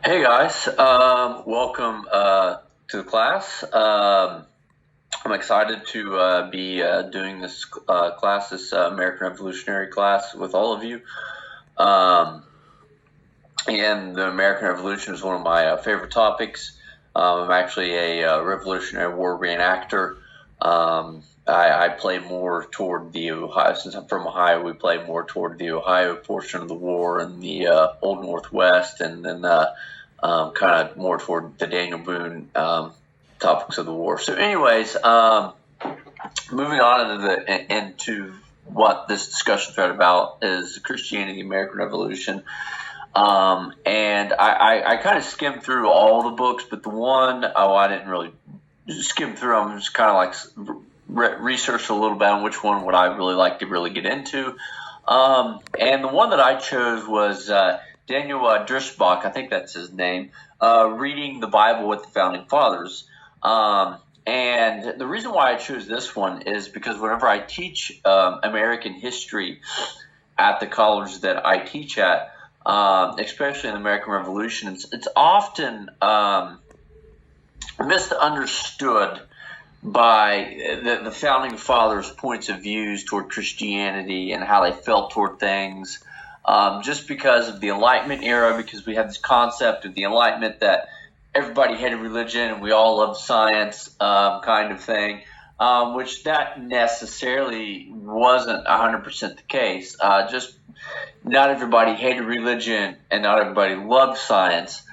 Hey guys, welcome to the class. I'm excited to be doing this class, this American Revolutionary class with all of you. And the American Revolution is one of my favorite topics. I'm actually a Revolutionary War reenactor. I play more toward the Ohio, since I'm from Ohio, we play more toward the Ohio portion of the war and the Old Northwest, and then kind of more toward the Daniel Boone topics of the war. So anyways, moving on into what this discussion thread about is Christianity, the American Revolution. And I kind of skimmed through all the books, but the one, I didn't really skim through them. Just kind of like researched a little bit on which one would I really like to really get into. And the one that I chose was Daniel Drischbach, I think that's his name, Reading the Bible with the Founding Fathers. And the reason why I chose this one is because whenever I teach American history at the college that I teach at, especially in the American Revolution, it's often misunderstood by the Founding Fathers' points of views toward Christianity and how they felt toward things. Just because of the Enlightenment era, because we have this concept of the Enlightenment that everybody hated religion and we all loved science, kind of thing, which that necessarily wasn't 100% the case. Just not everybody hated religion and not everybody loved science.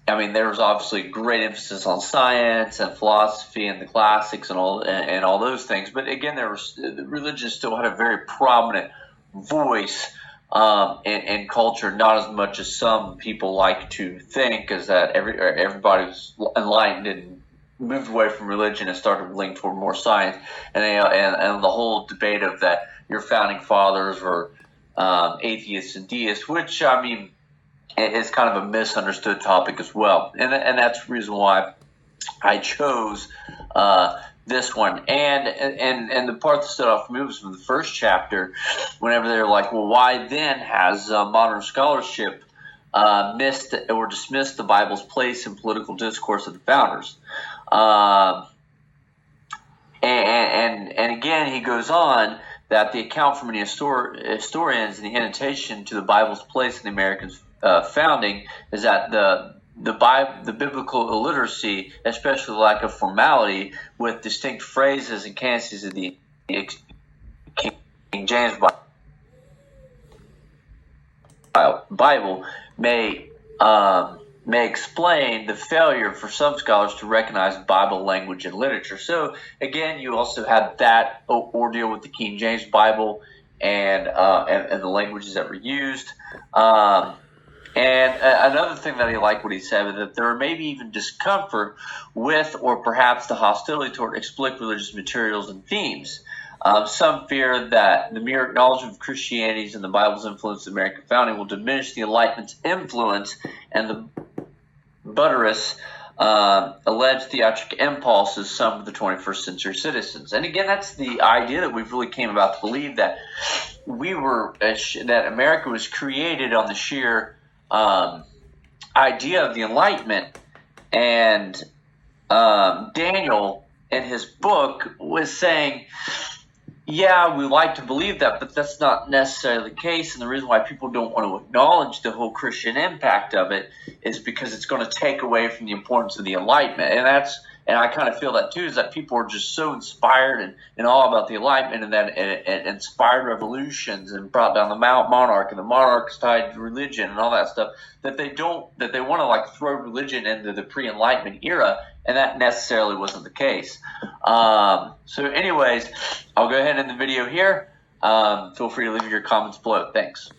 I mean, there was obviously great emphasis on science and philosophy and the classics and all those things. But again, religion still had a very prominent voice in culture, not as much as some people like to think, is that everybody was enlightened and moved away from religion and started leaning toward more science. And the whole debate of that your founding fathers were atheists and deists, which, I mean, is kind of a misunderstood topic as well. And that's the reason why I chose this one. And the part that stood out for me was from the first chapter, whenever they're like, well, why then has modern scholarship missed or dismissed the Bible's place in political discourse of the founders? And again, he goes on that the account from many historians in the annotation to the Bible's place in the American founding is that the biblical illiteracy, especially the lack of formality with distinct phrases and cadences of the King James Bible may explain the failure for some scholars to recognize Bible language and literature. So again, you also had that ordeal with the King James Bible and the languages that were used. And another thing that I like what he said is that there may be even discomfort with or perhaps the hostility toward explicit religious materials and themes. Some fear that the mere acknowledgement of Christianity's and the Bible's influence in American founding will diminish the Enlightenment's influence and the buttress alleged theatric impulses some of the 21st century citizens. And again, that's the idea that we've really came about to believe that that America was created on the sheer idea of the Enlightenment. And Daniel, in his book, was saying, yeah, we like to believe that, but that's not necessarily the case. And the reason why people don't want to acknowledge the whole Christian impact of it is because it's going to take away from the importance of the Enlightenment. And I kind of feel that too, is that people are just so inspired and all about the Enlightenment, and that it inspired revolutions and brought down the monarch, and the monarch's tied to religion and all that stuff, that they want to like throw religion into the pre-Enlightenment era, and that necessarily wasn't the case. So anyways, I'll go ahead and end the video here. Feel free to leave your comments below. Thanks.